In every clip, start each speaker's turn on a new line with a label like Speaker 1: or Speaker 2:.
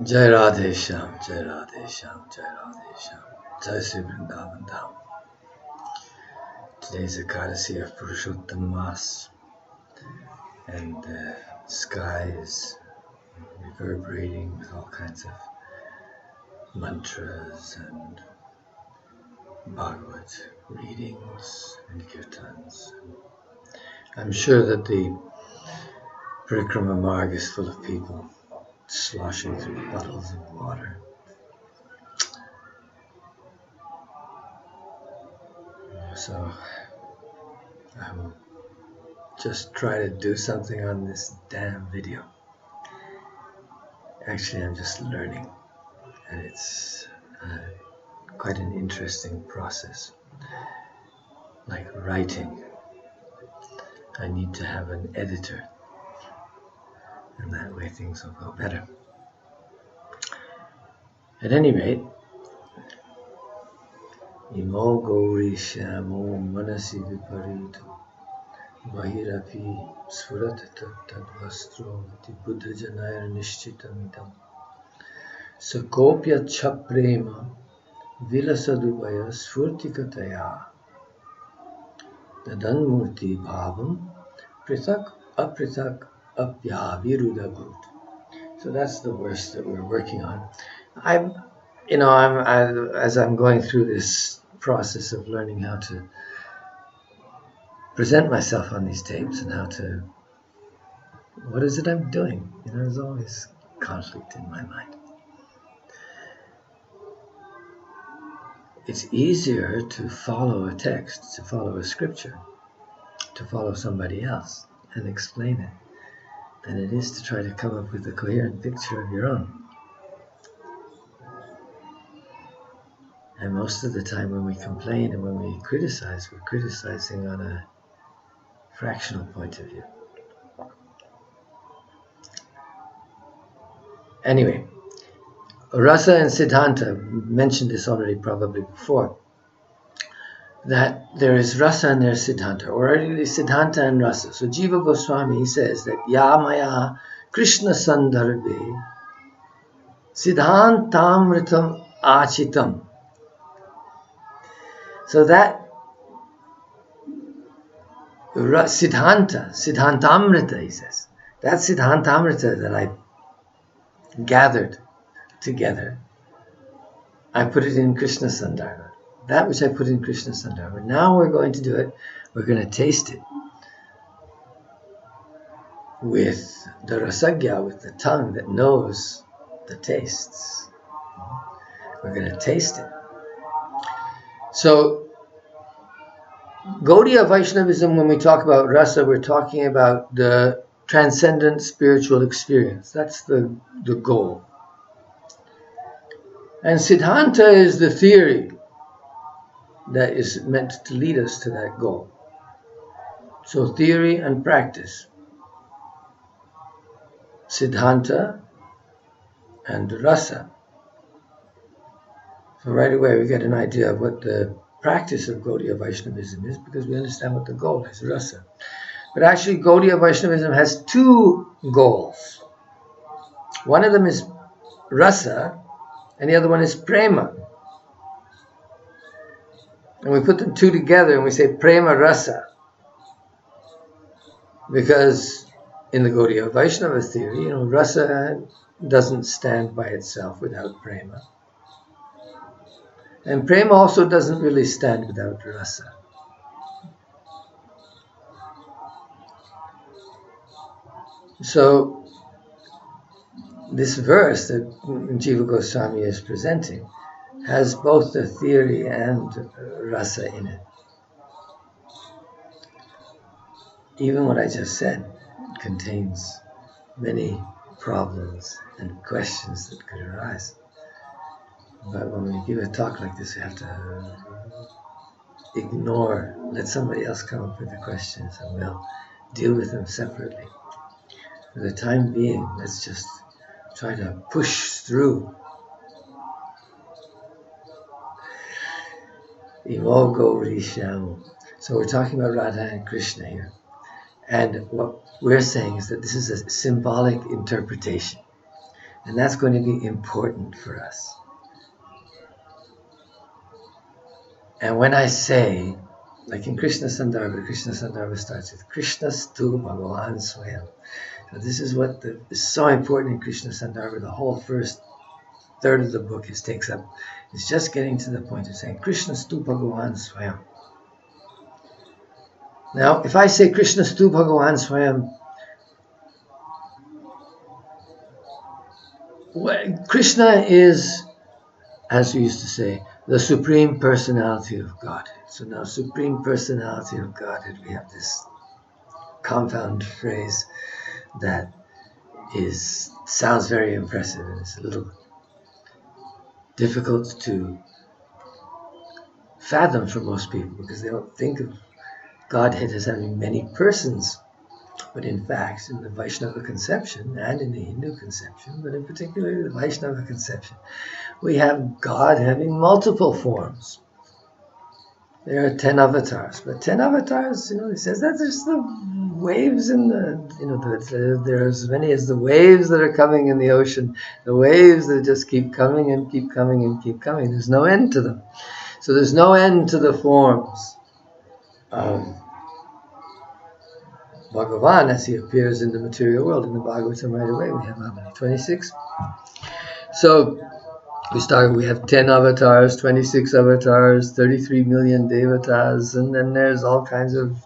Speaker 1: Jai Radhe Shyam, Jai Radhe Shyam, Jai Radhe Shyam, Jai Sri Vrindavan Dham. Today's Ekadasi of Purushottam Mas, and the sky is reverberating with all kinds of mantras and Bhagavad readings and kirtans. I'm sure that the Parikrama Marg is full of people sloshing through puddles of water. So I will just try to do something on this damn video. Actually, I'm just learning, and it's quite an interesting process. Like writing, I need to have an editor, and that way things will go better. At any rate, Imo Gauri Shamo Manasi Viparito Vahirapi Sfuratata Tadvastro Ti Buddha Janayar Nishchitamidam Sakopya Chaprema Vilasadubaya Sfurtikataya Tadanmurti Bhavam Prithak Aprithak Apyavirudabhut. So that's the verse that we're working on. As I'm going through this process of learning how to present myself on these tapes and how to, what is it I'm doing? There's always conflict in my mind. It's easier to follow a text, to follow a scripture, to follow somebody else and explain it, than it is to try to come up with a coherent picture of your own. And most of the time when we complain and when we criticize, we're criticizing on a fractional point of view. Anyway, Rasa and Siddhanta, mentioned this already probably before, that there is Rasa and there is Siddhanta, or really Siddhanta and Rasa. So Jiva Goswami says that Yamaya Krishna Sandarbhe Siddhantamritam Achitam. So that Siddhantamrita, he says, that Siddhantamrita that I gathered together, I put it in Krishna Sandarbha. That which I put in Krishna Sandarbha. Now we're going to do it. We're going to taste it with the rasagya, with the tongue that knows the tastes. We're going to taste it. So Gaudiya Vaishnavism, when we talk about rasa, we're talking about the transcendent spiritual experience. That's the goal. And Siddhanta is the theory that is meant to lead us to that goal. So theory and practice. Siddhanta and rasa. So right away we get an idea of what the practice of Gaudiya Vaishnavism is, because we understand what the goal is, rasa. But actually Gaudiya Vaishnavism has two goals. One of them is rasa, and the other one is prema. And we put the two together and we say prema rasa. Because in the Gaudiya Vaishnava theory, rasa doesn't stand by itself without prema. And prema also doesn't really stand without rasa. So this verse that Jiva Goswami is presenting has both the theory and rasa in it. Even what I just said contains many problems and questions that could arise. But when we give a talk like this, we have to let somebody else come up with the questions, and we'll deal with them separately. For the time being, let's just try to push through. Imo Gauri Shyamu. So we're talking about Radha and Krishna here. And what we're saying is that this is a symbolic interpretation. And that's going to be important for us. And when I say, like in Krishna Sandarbha starts with Krishna Stu Bhagavan Swayam. So this is what is so important in Krishna Sandarbha. The whole first third of the book takes up. It's just getting to the point of saying Krishna Stu Bhagavan Swayam. Now, if I say Krishna Stu Bhagavan Swayam, Krishna is, as we used to say, the Supreme Personality of God. So now, Supreme Personality of Godhead, we have this compound phrase that sounds very impressive, and it's a little difficult to fathom for most people because they don't think of Godhead as having many persons. But in fact, in the Vaishnava conception and in the Hindu conception, but in particular the Vaishnava conception, we have God having multiple forms. There are 10 avatars, but 10 avatars, he says that there's the waves in there are as many as the waves that are coming in the ocean, the waves that just keep coming and keep coming and keep coming. There's no end to them. So there's no end to the forms of Bhagavan as he appears in the material world. In the Bhagavatam right away, we have how many? 26. So we have 10 avatars, 26 avatars, 33 million devatas, and then there's all kinds of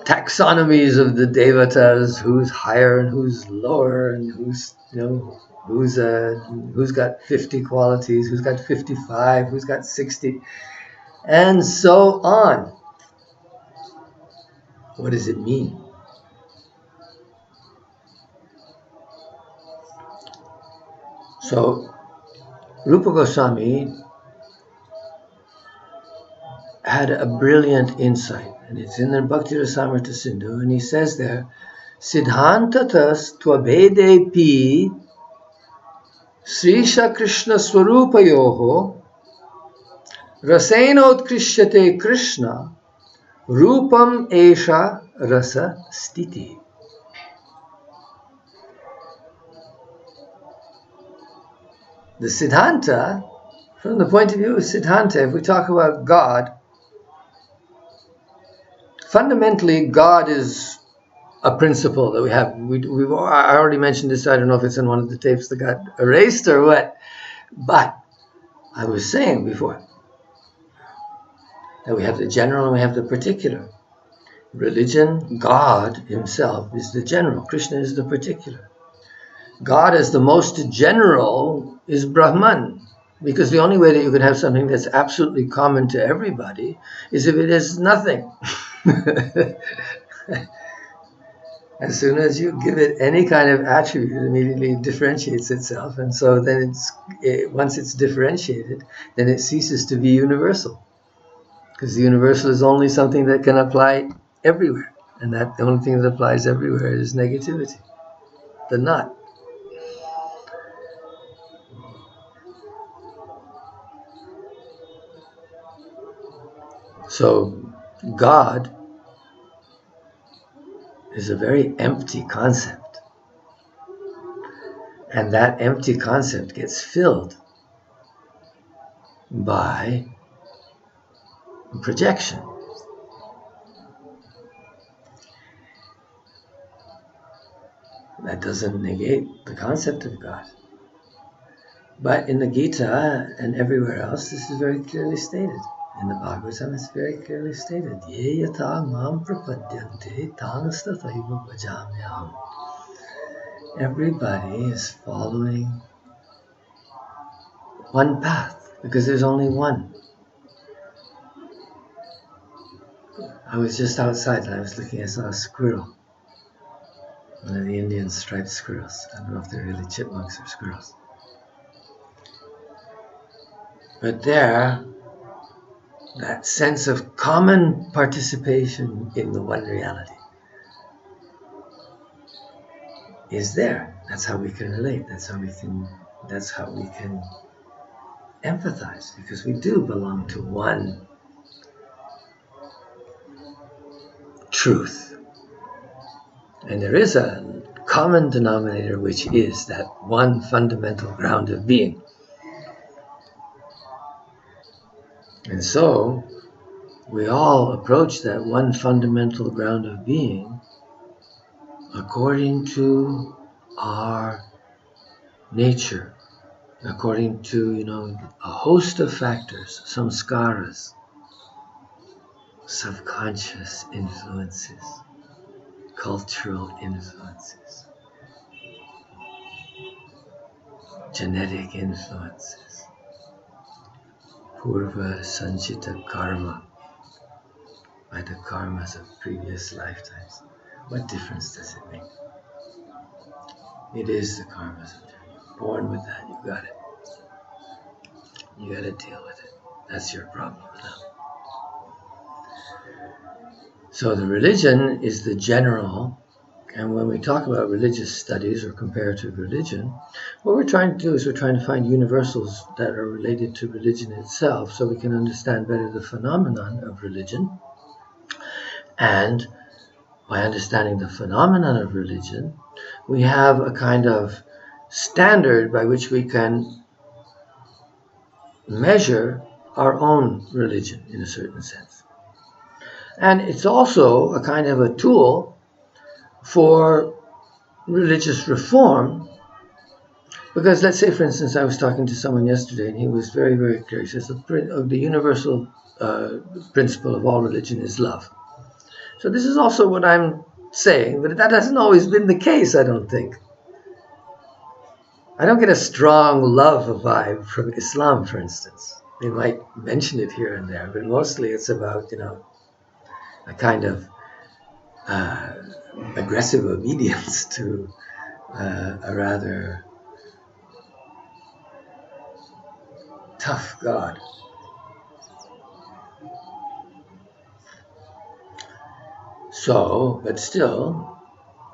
Speaker 1: taxonomies of the devatas, who's higher and who's lower, and who's got 50 qualities, who's got 55, who's got 60, and so on. What does it mean? So, Rupa Goswami had a brilliant insight, and it's in the Bhakti Rasamrita Sindhu, and he says there, Siddhantatas tvabhedepi Srisha Krishna Swarupayoho Rasenodkrishyate Krishna Rupam Esha Rasa Stiti. The Siddhanta, from the point of view of Siddhanta, if we talk about God, fundamentally God is a principle that we have. I already mentioned this, I don't know if it's in one of the tapes that got erased or what, but I was saying before that we have the general and we have the particular. Religion, God himself is the general. Krishna is the particular. God as the most general is Brahman, because the only way that you can have something that's absolutely common to everybody is if it is nothing. As soon as you give it any kind of attribute, it immediately differentiates itself, and so then once it's differentiated, then it ceases to be universal, because the universal is only something that can apply everywhere, and that the only thing that applies everywhere is negativity, the not. So God is a very empty concept, and that empty concept gets filled by projection. That doesn't negate the concept of God. But in the Gita and everywhere else, this is very clearly stated. In the Bhagavatam, it's very clearly stated. Ye yata mam prapadyante tanastataiva bhajamyaham. Everybody is following one path, because there's only one. I was just outside and I was looking, I saw a squirrel. One of the Indian striped squirrels. I don't know if they're really chipmunks or squirrels. But there, that sense of common participation in the one reality is there. That's how we can relate. That's how we can empathize, because we do belong to one truth. And there is a common denominator, which is that one fundamental ground of being. And so we all approach that one fundamental ground of being according to our nature, according to, a host of factors, samskaras, subconscious influences, cultural influences, genetic influences, purva sanchita karma, by the karmas of previous lifetimes. What difference does it make? It is the karmas of you're born with that. You got it. You got to deal with it. That's your problem now. So the religion is the general, and when we talk about religious studies or comparative religion, what we're trying to do is we're trying to find universals that are related to religion itself so we can understand better the phenomenon of religion. And by understanding the phenomenon of religion, we have a kind of standard by which we can measure our own religion in a certain sense. And it's also a kind of a tool for religious reform, because let's say, for instance, I was talking to someone yesterday and he was very, very clear. He says the universal principle of all religion is love. So this is also what I'm saying, but that hasn't always been the case, I don't think. I don't get a strong love vibe from Islam, for instance. They might mention it here and there, but mostly it's about, a kind of aggressive obedience to a rather tough God. So, but still,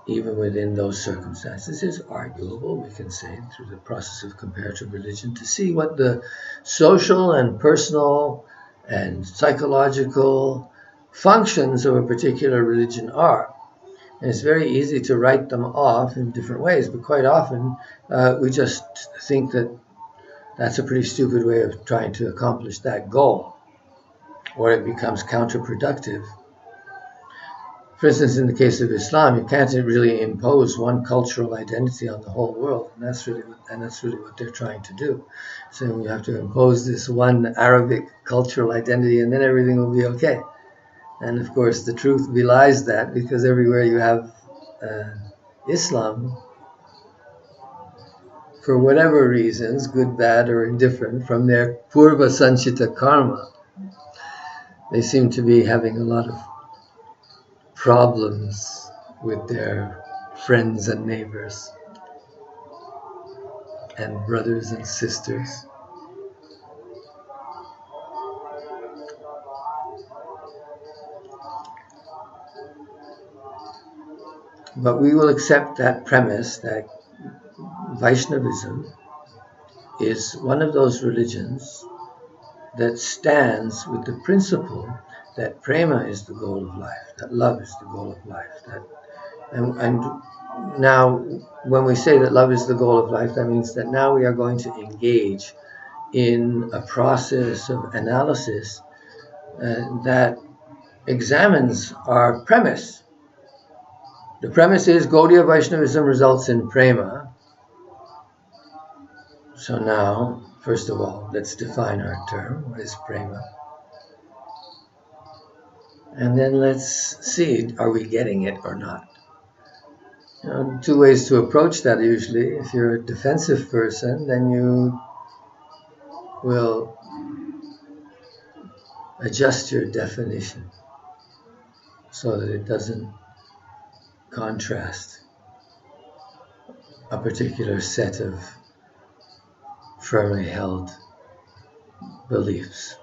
Speaker 1: even within those circumstances, it's arguable, we can say, through the process of comparative religion, to see what the social and personal and psychological functions of a particular religion are. And it's very easy to write them off in different ways, but quite often we just think that that's a pretty stupid way of trying to accomplish that goal, or it becomes counterproductive. For instance, in the case of Islam, you can't really impose one cultural identity on the whole world, and that's really what they're trying to do. So you have to impose this one Arabic cultural identity, and then everything will be okay. And of course, the truth belies that, because everywhere you have Islam, for whatever reasons, good, bad, or indifferent, from their purva sanchita karma, they seem to be having a lot of problems with their friends and neighbors and brothers and sisters. But we will accept that premise that Vaishnavism is one of those religions that stands with the principle that prema is the goal of life, that love is the goal of life. And now, when we say that love is the goal of life, that means that now we are going to engage in a process of analysis that examines our premise. The premise is Gaudiya Vaishnavism results in prema. So now, first of all, let's define our term. What is prema? And then let's see, are we getting it or not? Two ways to approach that usually. If you're a defensive person, then you will adjust your definition so that it doesn't contrast a particular set of firmly held beliefs.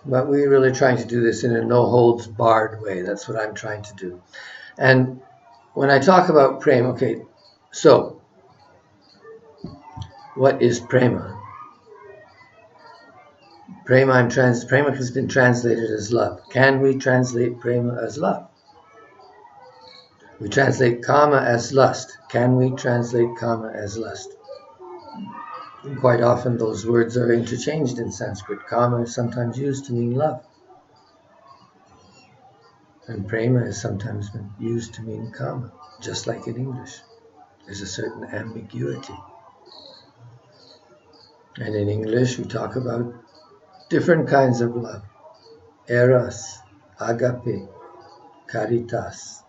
Speaker 1: But we're really trying to do this in a no-holds-barred way. That's what I'm trying to do. And when I talk about prema, okay, so what is prema? Prema has been translated as love. Can we translate prema as love? We translate kama as lust. Can we translate kama as lust? And quite often those words are interchanged in Sanskrit. Kama is sometimes used to mean love. And prema is sometimes used to mean kama, just like in English. There's a certain ambiguity. And in English we talk about different kinds of love. Eros, agape, caritas,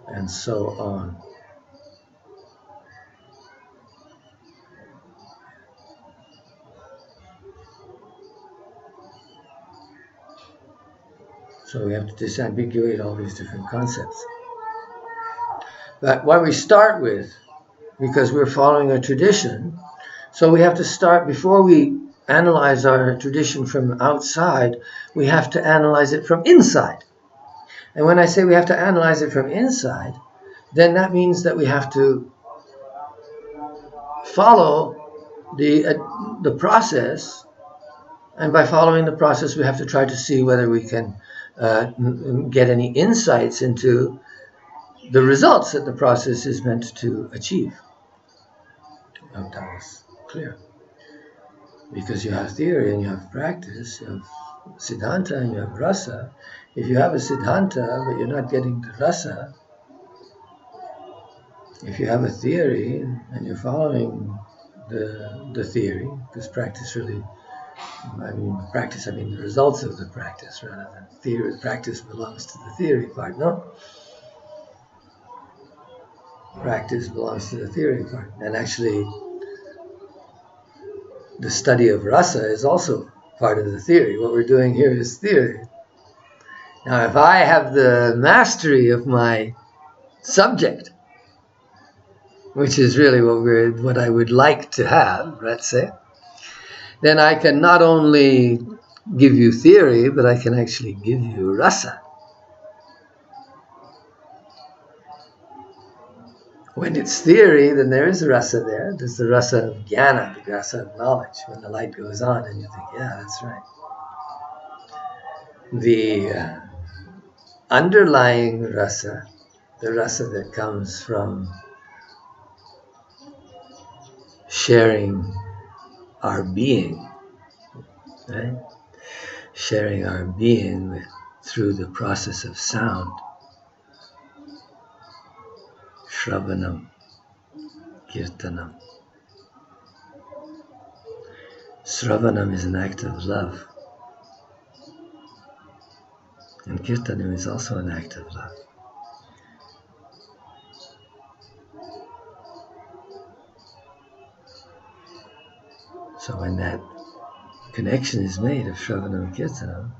Speaker 1: and so on. So we have to disambiguate all these different concepts. But what we start with, because we're following a tradition, so we have to start, before we analyze our tradition from outside, we have to analyze it from inside. And when I say we have to analyze it from inside, then that means that we have to follow the process. And by following the process, we have to try to see whether we can get any insights into the results that the process is meant to achieve. I hope that was clear. Because you have theory and you have practice, you have siddhanta and you have rasa. If you have a siddhanta but you're not getting the rasa, if you have a theory and you're following the theory, because practice really, I mean the results of the practice rather than theory. Practice belongs to the theory part, no? Practice belongs to the theory part. And actually, the study of rasa is also part of the theory. What we're doing here is theory. Now, if I have the mastery of my subject, which is really what I would like to have, let's say, then I can not only give you theory, but I can actually give you rasa. When it's theory, then there is rasa there. There's the rasa of jnana, the rasa of knowledge. When the light goes on and you think, yeah, that's right. The underlying rasa, the rasa that comes from sharing our being, right? Sharing our being through the process of sound. Shravanam, kirtanam. Shravanam is an act of love. And kirtanam is also an act of love. So when that connection is made of Shravanam and Kirtanam,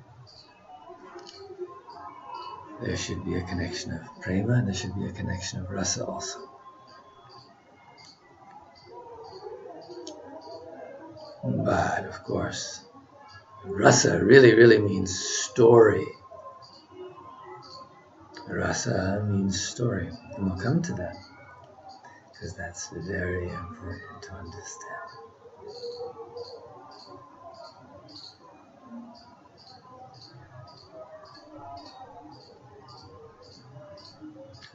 Speaker 1: there should be a connection of prema and there should be a connection of rasa also. But of course, rasa really means story. Rasa means story, and we'll come to that because that's very important to understand.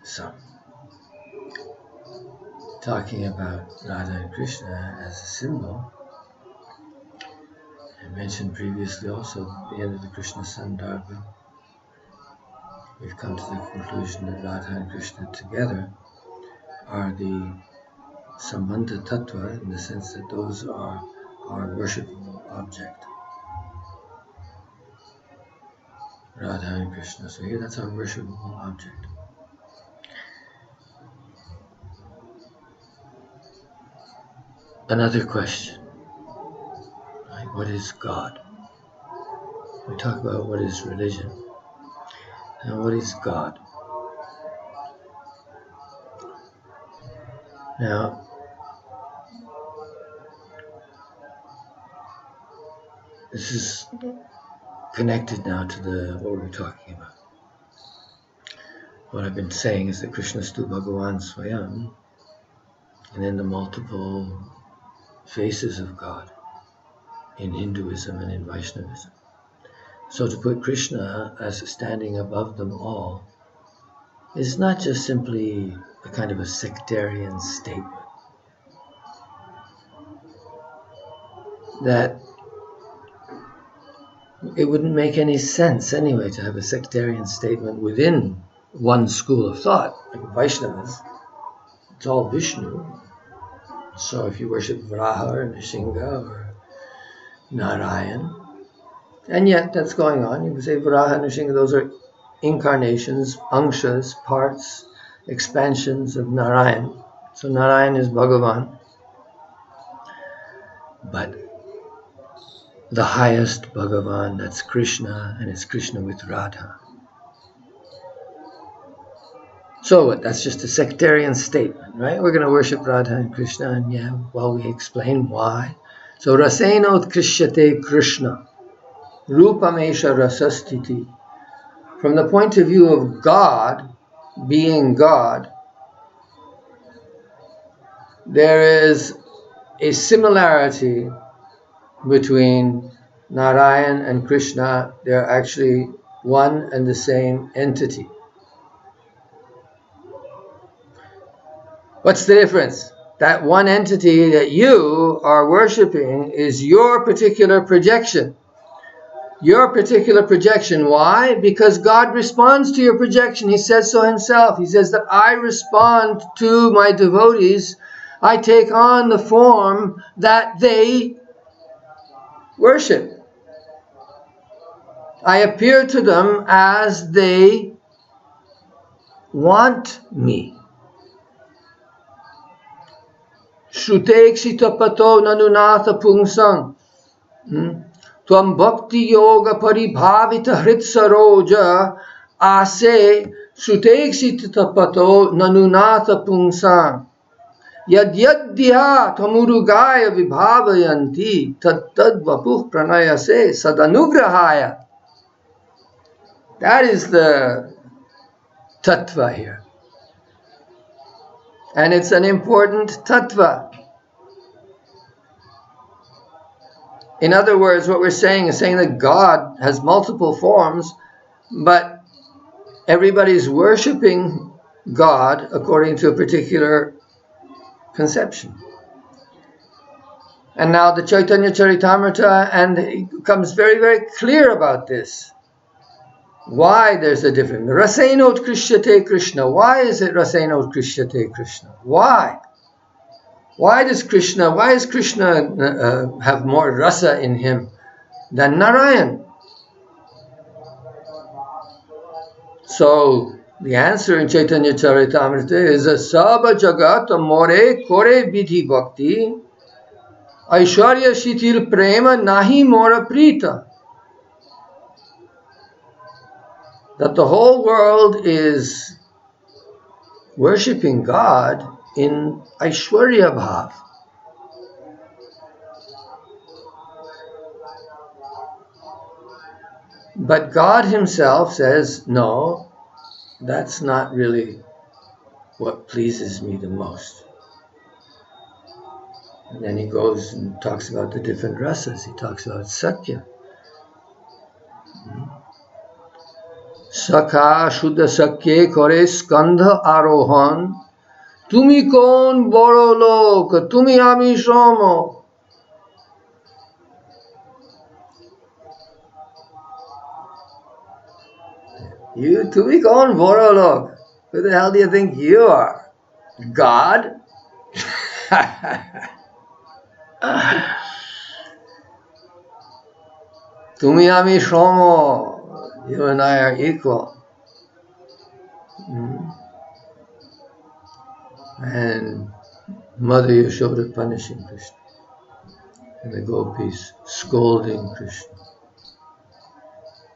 Speaker 1: So, talking about Radha and Krishna as a symbol, I mentioned previously also at the end of the Krishna Sandarbha, we've come to the conclusion that Radha and Krishna together are the Sambandha Tattva, in the sense that those are our worshipable object. Radha and Krishna. So here that's our worshipable object. Another question, right? What is God? We talk about what is religion. And what is God? Now, this is connected now to what we're talking about. What I've been saying is that Krishna stu Bhagavan Swayam, and then the multiple faces of God in Hinduism and in Vaishnavism. So to put Krishna as standing above them all is not just simply a kind of a sectarian statement. That it wouldn't make any sense anyway to have a sectarian statement within one school of thought. Like Vaishnavas, it's all Vishnu. So if you worship Varaha or Nrsimha or Narayan, and yet that's going on. You can say Varaha and Nrsimha, those are incarnations, angshas, parts, expansions of Narayan. So Narayan is Bhagavan. But the highest Bhagavan, that's Krishna, and it's Krishna with Radha. So that's just a sectarian statement, right? We're going to worship Radha and Krishna, and we explain why. So Rasenot Krishyate Krishna, Rupamesha Rasastiti. From the point of view of God, being God, there is a similarity between Narayan and Krishna. They're actually one and the same entity. What's the difference? That one entity that you are worshipping is your particular projection. Your particular projection. Why? Because God responds to your projection. He says so himself. He says that I respond to my devotees. I take on the form that they worship. I appear to them as they want me. Shrutekshita pato nanunatha pungsang. Tvam bhakti yoga paribhavita hritsaroja ase shrutekshita pato nanunatha pungsang. Yad yaddhya tamurugaya vibhavayanti tad tad vapuh pranayase sadanugrahaya. That is the tattva here. And it's an important tattva. In other words, what we're saying is saying that God has multiple forms, but everybody's worshipping God according to a particular conception. And now the Chaitanya Charitamrita and it becomes very, very clear about this. Why there's a difference. Rasenot Krishyate Krishna. Why is it Rasenot Krishyate Krishna? Why? Why does Krishna have more rasa in him than Narayan? So the answer in Chaitanya Charitamrita is a Saba Jagat More Kore Vidhi Bhakti Aishwarya Shitil Prema Nahi Mora Prita. That the whole world is worshipping God in Aishwarya Bhav. But God himself says, no, that's not really what pleases me the most. And then he goes and talks about the different rasas. He talks about Sakya. Sakha Shuddha Sakye Kore Skandha Arohan Tumi Kon Boro Lok Tumi Ami Shomo. You Tumi Kon Boro Lok. Who the hell do you think you are? God? Tumi Ami Shomo. You and I are equal. And Mother Yashoda punishing Krishna. And the gopis scolding Krishna.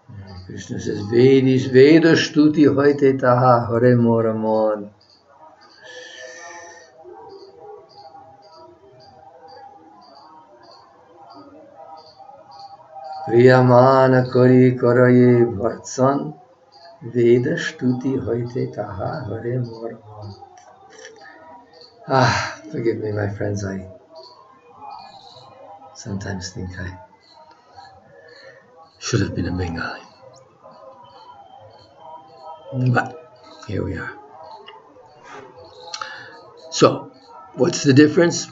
Speaker 1: And Krishna says, Veda shtuti hoite taha hare moramon. Priyamana kari karaye bhartsan Veda shtuti hoite taha hare moramon. Forgive me, my friends, I sometimes think Should have been a Bengali. But here we are. So, what's the difference?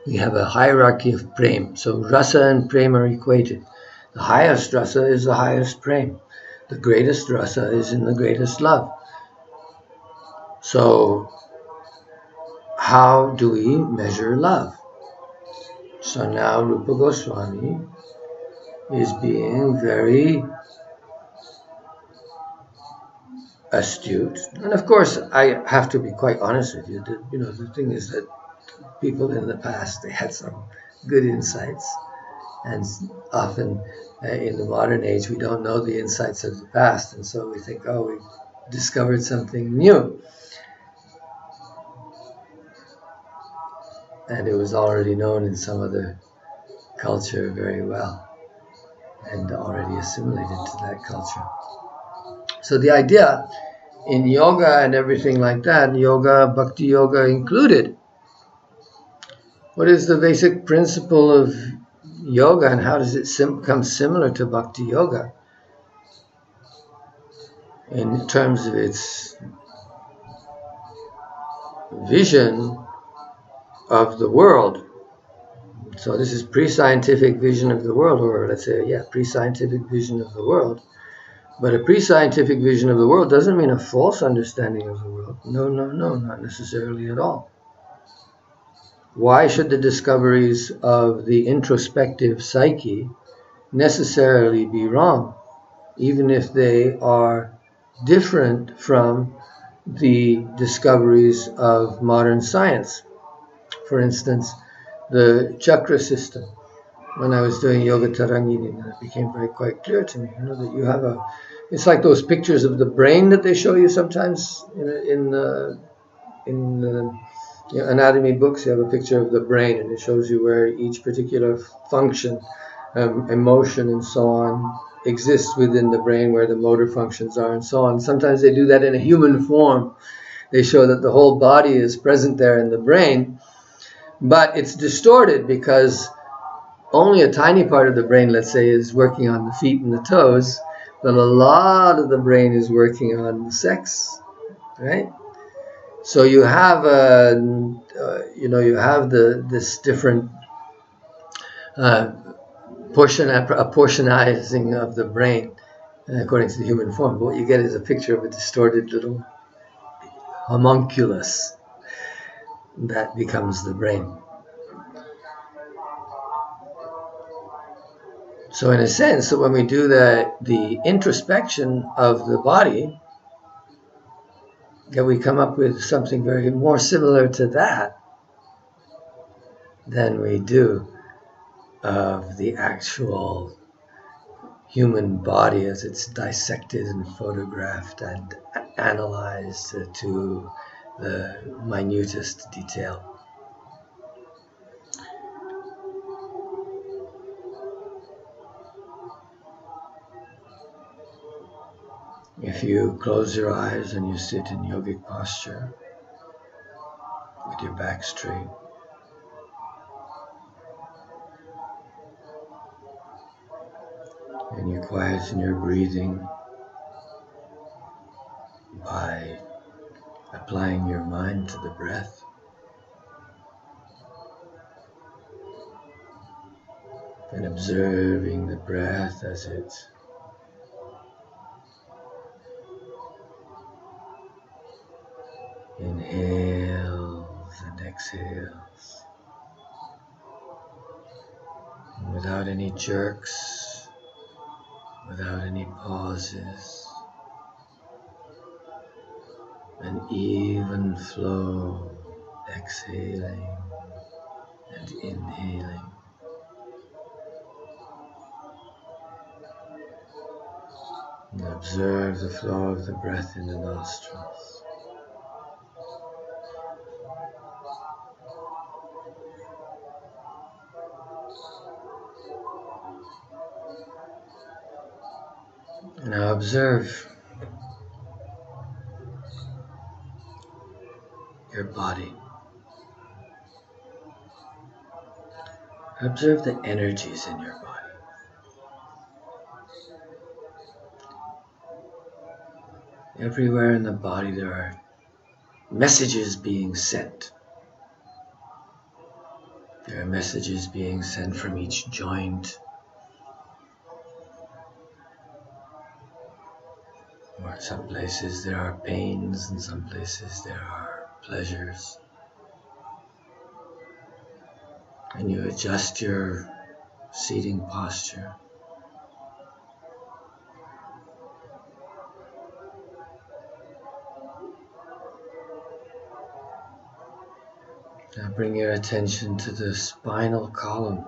Speaker 1: We have a hierarchy of prem. So rasa and prem are equated. The highest rasa is the highest prem. The greatest rasa is in the greatest love. So how do we measure love? So now Rupa Goswami is being very astute. And of course, I have to be quite honest with you. The thing is that people in the past, they had some good insights. And often in the modern age, we don't know the insights of the past. And so we think, oh, we've discovered something new. And it was already known in some other culture very well and already assimilated to that culture. So the idea in yoga and everything like that, yoga, bhakti yoga included, what is the basic principle of yoga and how does it become similar to bhakti yoga in terms of its vision of the world? So this is pre-scientific vision of the world, or let's say, pre-scientific vision of the world. But a pre-scientific vision of the world doesn't mean a false understanding of the world. No, not necessarily at all. Why should the discoveries of the introspective psyche necessarily be wrong, even if they are different from the discoveries of modern science? For instance, the chakra system. When I was doing Yoga Tarangini, it became quite clear to me, that you have it's like those pictures of the brain that they show you sometimes in anatomy books. You have a picture of the brain and it shows you where each particular function, emotion and so on, exists within the brain, where the motor functions are and so on. Sometimes they do that in a human form. They show that the whole body is present there in the brain, but it's distorted because only a tiny part of the brain, let's say, is working on the feet and the toes, but a lot of the brain is working on the sex, right? So you have this different portionizing of the brain according to the human form. But what you get is a picture of a distorted little homunculus that becomes the brain. So in a sense, when we do the introspection of the body, that we come up with something very more similar to that than we do of the actual human body as it's dissected and photographed and analyzed to the minutest detail. If you close your eyes and you sit in yogic posture with your back straight, and you quieten your breathing by applying your mind to the breath, and observing the breath as it inhales and exhales, without any jerks, without any pauses, an even flow, exhaling and inhaling. And observe the flow of the breath in the nostrils. Now observe your body. Observe the energies in your body. Everywhere in the body there are messages being sent. There are messages being sent from each joint. Or in some places there are pains, in some places there are pleasures. And you adjust your seating posture. Now bring your attention to the spinal column.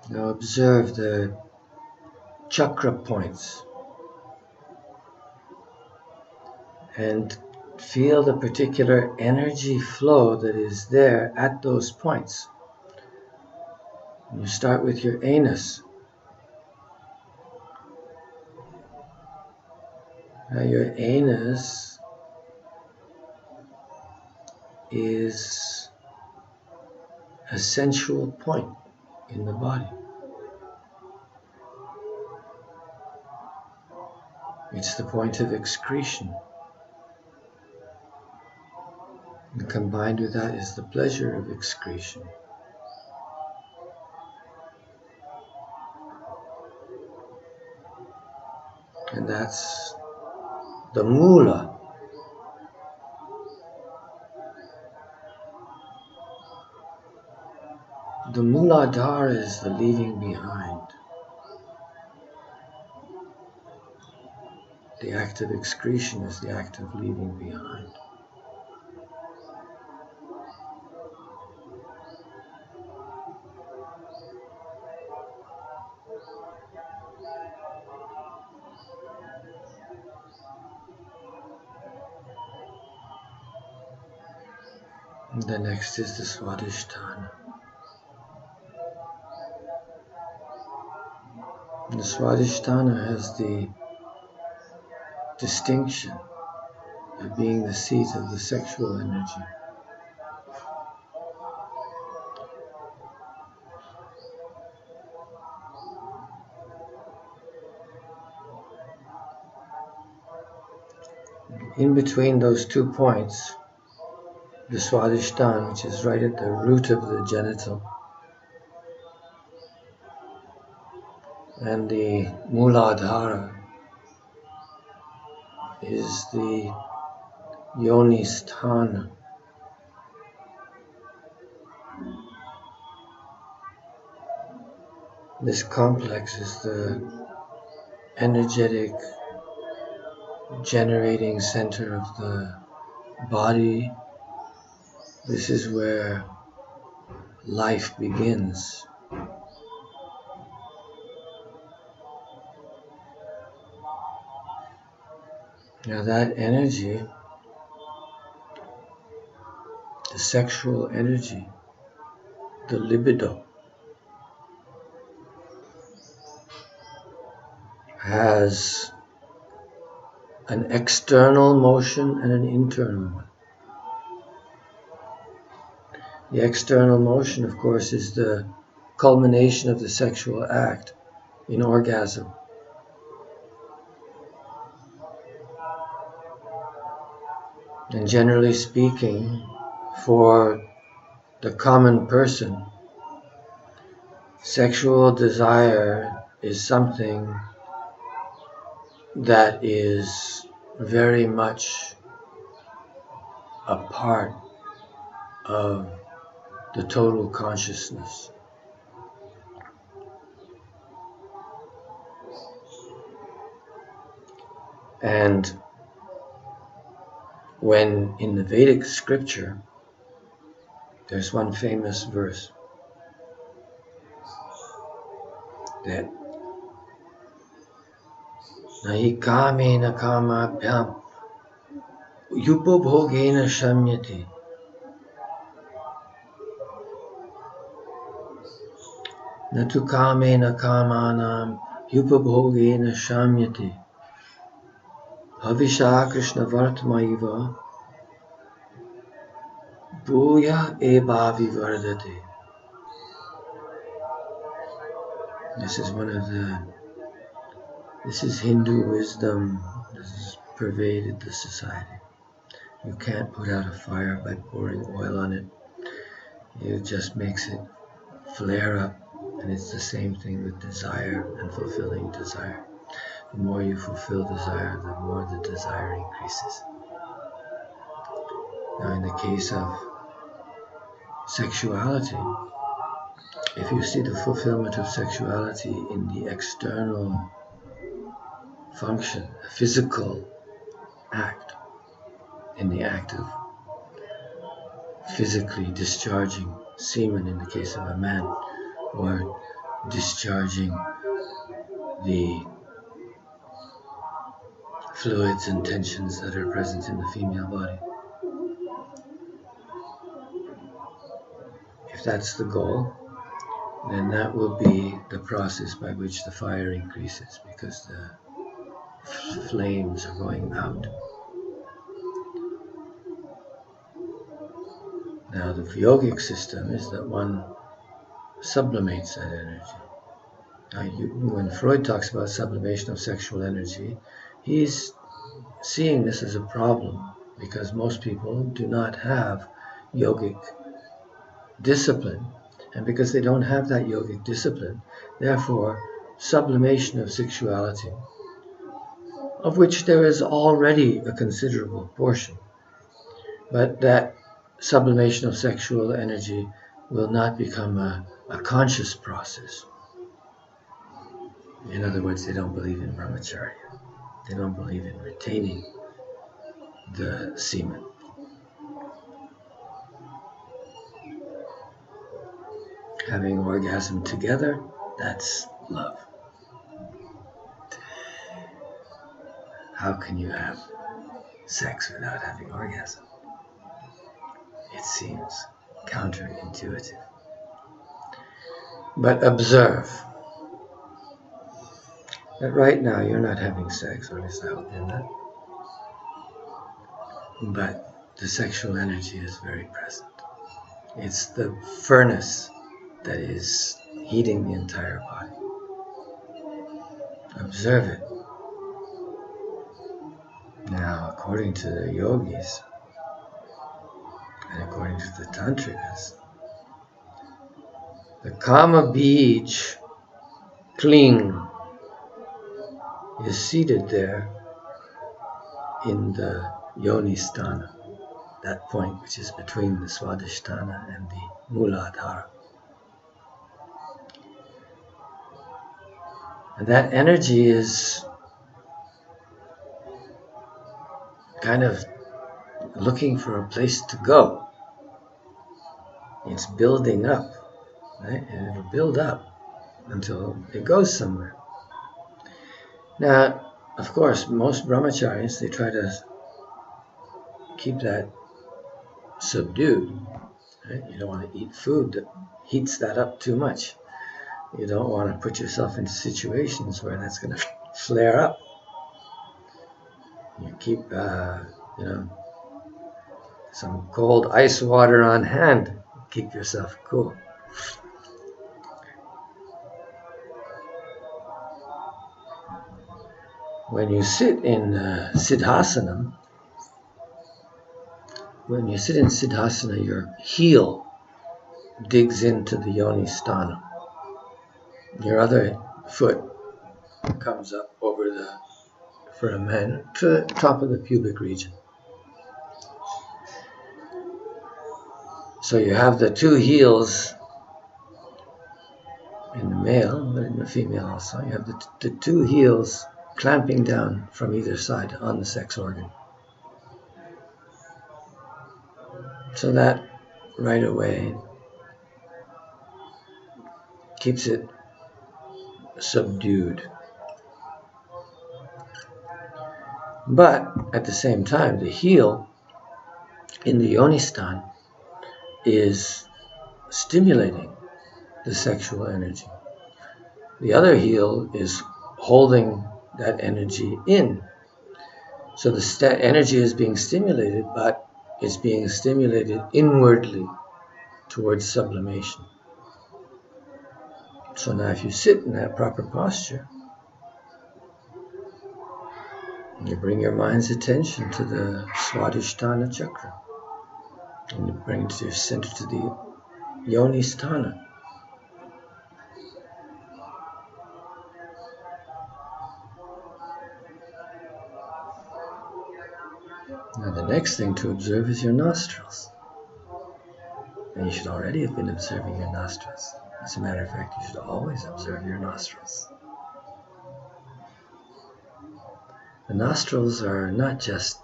Speaker 1: Now observe the chakra points and feel the particular energy flow that is there at those points. You start with your anus. Now your anus is a sensual point in the body. It's the point of excretion. And combined with that is the pleasure of excretion. And that's the mula. The muladhara is the leaving behind. The act of excretion is the act of leaving behind. And the next is the swadhisthana. The swadhisthana has the distinction of being the seat of the sexual energy. In between those 2 points, the swadhisthana, which is right at the root of the genital, and the muladhara is the yonisthana. This complex is the energetic generating center of the body. This is where life begins. Now that energy, the sexual energy, the libido, has an external motion and an internal one. The external motion, of course, is the culmination of the sexual act in orgasm. And generally speaking, for the common person, sexual desire is something that is very much a part of the total consciousness. And when in the Vedic scripture, there's one famous verse that nahi kamena kamabhyam yupabhogena shamyati. Natu kamena kamanam yupabhogena shamyati. Havisha Krishna Vartmaiva Bhuya Eva Vivardate. This is one of the This is Hindu wisdom. This has pervaded the society. You can't put out a fire by pouring oil on it. It just makes it flare up. And it's the same thing with desire and fulfilling desire. The more you fulfill desire, the more the desire increases. Now, in the case of sexuality, if you see the fulfillment of sexuality in the external function, a physical act, in the act of physically discharging semen in the case of a man, or discharging the fluids and tensions that are present in the female body. If that's the goal, then that will be the process by which the fire increases, because the flames are going out. Now, the yogic system is that one sublimates that energy. Now, when Freud talks about sublimation of sexual energy, he's seeing this as a problem, because most people do not have yogic discipline. And because they don't have that yogic discipline, therefore, sublimation of sexuality, of which there is already a considerable portion, but that sublimation of sexual energy will not become a conscious process. In other words, they don't believe in brahmacharya. They don't believe in retaining the semen. Having orgasm together, that's love. How can you have sex without having orgasm? It seems counterintuitive. But observe that right now you're not having sex, or at least I hope you're not. But the sexual energy is very present. It's the furnace that is heating the entire body. Observe it. Now, according to the yogis, and according to the tantrikas, the kama bij kling is seated there in the yoni sthana, that point which is between the swadhisthana and the muladhara. And that energy is kind of looking for a place to go. It's building up, right? And it'll build up until it goes somewhere. Now, of course, most brahmacharis, they try to keep that subdued. Right? You don't want to eat food that heats that up too much. You don't want to put yourself into situations where that's going to flare up. You keep, some cold ice water on hand. Keep yourself cool. When you sit in Siddhasana, your heel digs into the yoni sthana. Your other foot comes up for a man, to the top of the pubic region. So you have the two heels in the male, but in the female also. You have the two heels clamping down from either side on the sex organ. So that right away keeps it subdued. But at the same time, the heel in the yoni sthana is stimulating the sexual energy. The other heel is holding that energy in. So the energy is being stimulated, but it's being stimulated inwardly towards sublimation. So now if you sit in that proper posture, You bring your mind's attention to the Swadhisthana chakra. And you bring it to your center, to the Yoni Sthana. Now the next thing to observe is your nostrils. And you should already have been observing your nostrils. As a matter of fact, you should always observe your nostrils. The nostrils are not just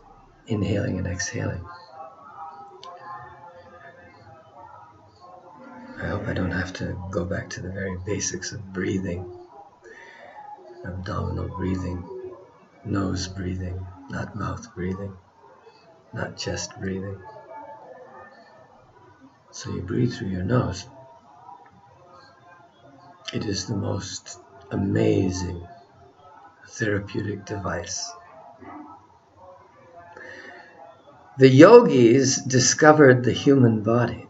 Speaker 1: inhaling and exhaling. I hope I don't have to go back to the very basics of breathing. Abdominal breathing, nose breathing, not mouth breathing, not chest breathing. So you breathe through your nose. It is the most amazing therapeutic device. The yogis discovered the human body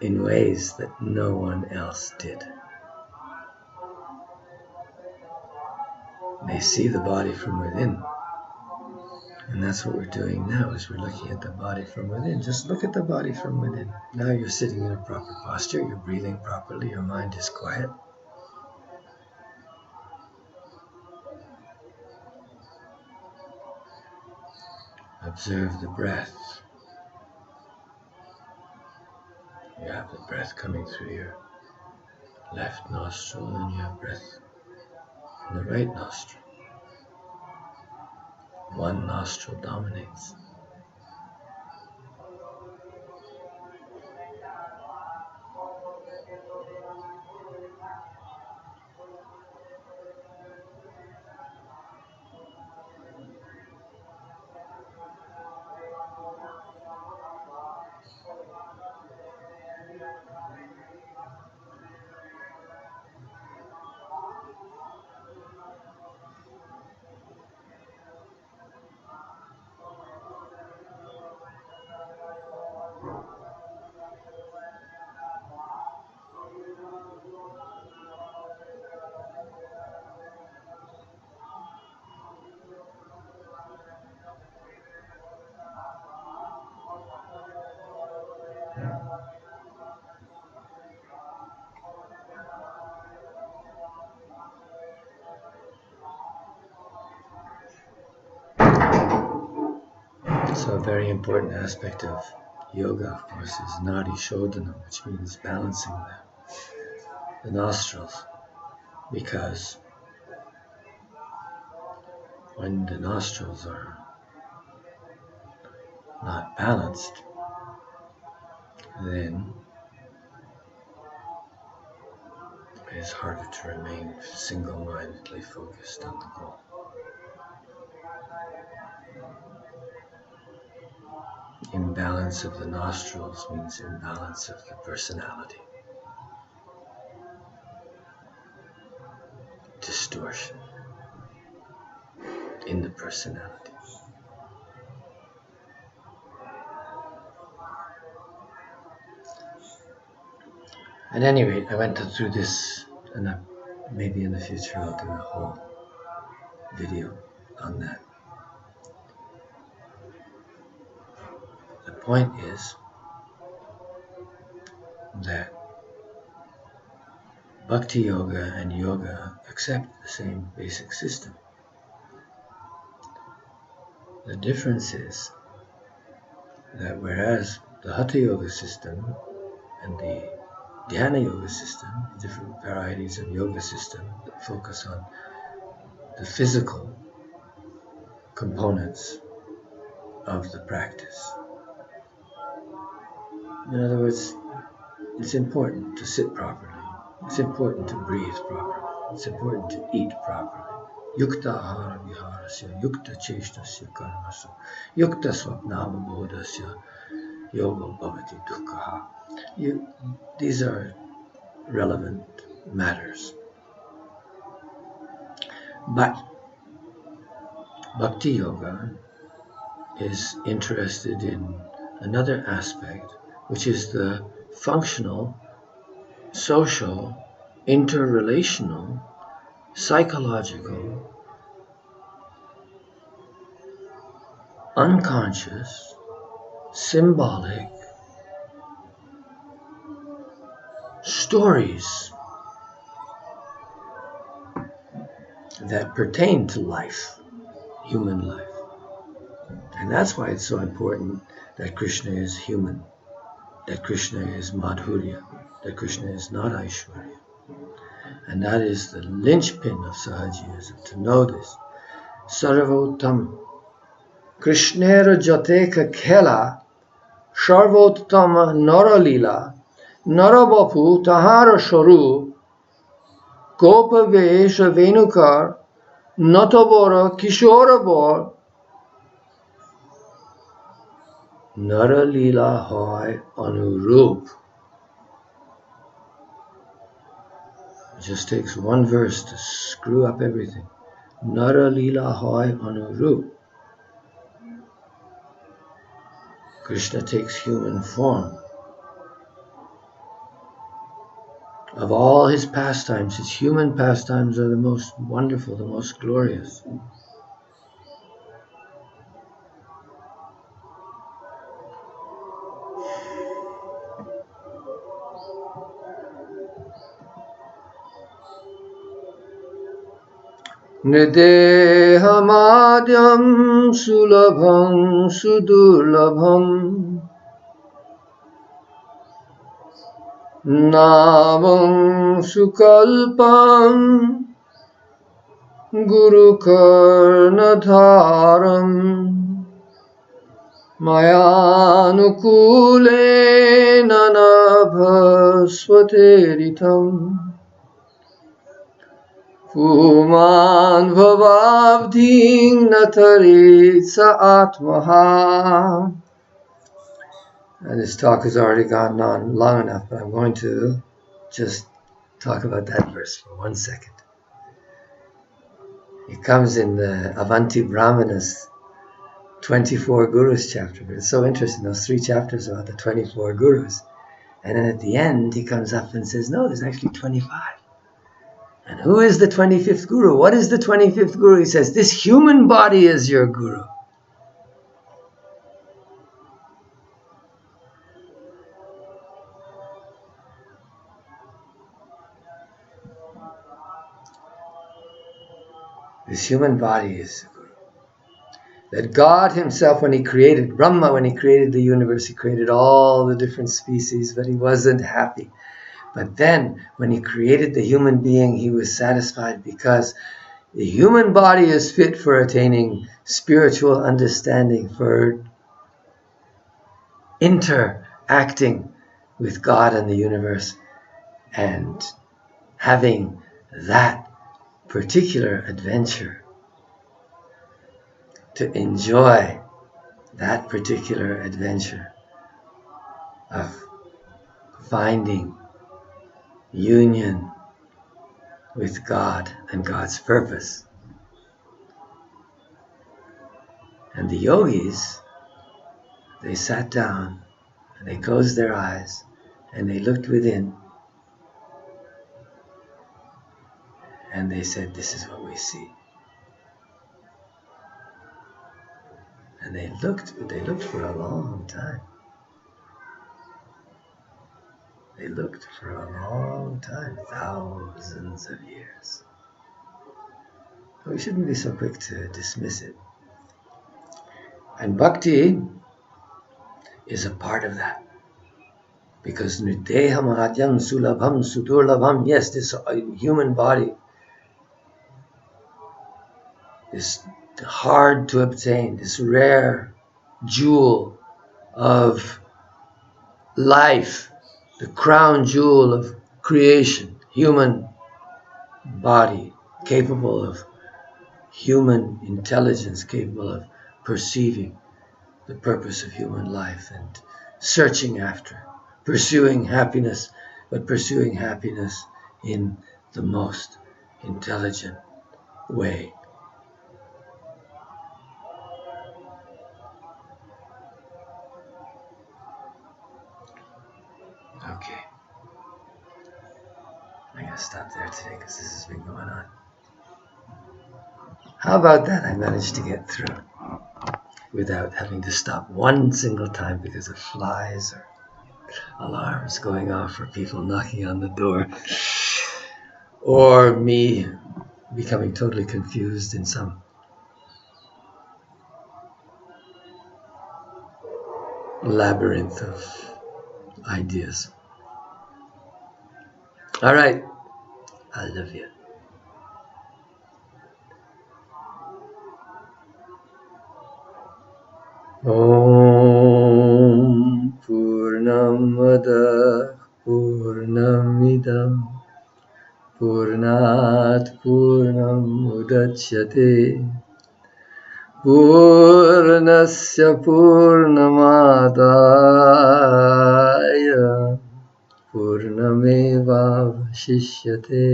Speaker 1: in ways that no one else did. They see the body from within. And that's what we're doing now, is we're looking at the body from within. Just look at the body from within. Now you're sitting in a proper posture, you're breathing properly, your mind is quiet. Observe the breath. You have the breath coming through your left nostril, and you have breath in the right nostril. One nostril dominates. So a very important aspect of yoga, of course, is nadi shodhana, which means balancing the nostrils. Because when the nostrils are not balanced, then it is harder to remain single-mindedly focused on the goal. Imbalance of the nostrils means imbalance of the personality. Distortion in the personality. At any rate, I went through this, and maybe in the future I'll do a whole video on that. The point is that Bhakti Yoga and Yoga accept the same basic system. The difference is that whereas the Hatha Yoga system and the Dhyana Yoga system, different varieties of yoga system that focus on the physical components of the practice. In other words, it's important to sit properly. It's important to breathe properly. It's important to eat properly. Yukta ahara viharasya, yukta cheshtasya karmasya, yukta swapnava bodhasya, yoga bhavati dukkha. These are relevant matters. But Bhakti Yoga is interested in another aspect, which is the functional, social, interrelational, psychological unconscious, symbolic stories that pertain to life, human life. And that's why it's so important that Krishna is human, that Krishna is Madhurya, that Krishna is not Aishwarya. And that is the linchpin of Sahajiyism, to know this. Sarvottam Krishnera Jateka Khela Sarvottama Naralila Narabapu Tahara Sharu Gopa Vesha Venukar Natabora Kishora Bor Naralila Hoy Anurup. It just takes one verse to screw up everything. Naralila Hoy Anurup. Krishna takes human form. Of all his pastimes, his human pastimes are the most wonderful, the most glorious. Nidehamadyam sulabham sudurlabham Navam sukalpam Guru karnadharam Mayanukule nanabhasvateritam Puman bhavavding nataritsa atmaha. And this talk has already gone on long enough, but I'm going to just talk about that verse for 1 second. It comes in the Avanti Brahmanas 24 Gurus chapter, but it's so interesting, those 3 chapters about the 24 Gurus. And then at the end, he comes up and says, no, there's actually 25. And who is the 25th Guru? What is the 25th Guru? He says, this human body is your Guru. This human body is the Guru. That God himself, when he created Brahma, when he created the universe, he created all the different species, but he wasn't happy. But then, when he created the human being, he was satisfied because the human body is fit for attaining spiritual understanding, for interacting with God and the universe, and having that particular adventure, to enjoy that particular adventure of finding union with God and God's purpose. And the yogis, they sat down and they closed their eyes and they looked within and they said, this is what we see. And they looked for a long time. They looked for a long time, thousands of years. We shouldn't be so quick to dismiss it. And bhakti is a part of that. Because nideham adyam sulabham sudurlabham, yes, this human body is hard to obtain, this rare jewel of life, the crown jewel of creation, human body, capable of human intelligence, capable of perceiving the purpose of human life and searching after, pursuing happiness, but pursuing happiness in the most intelligent way. Okay. I'm going to stop there today because this has been going on. How about that? I managed to get through. without having to stop one single time because of flies or alarms going off or people knocking on the door, or me becoming totally confused in some labyrinth of ideas. All right, I love you. Om Purnamada Purnamidam Purnat Purnam Udachyate Purnasya Purnamadaya Purnameva Vashishyate.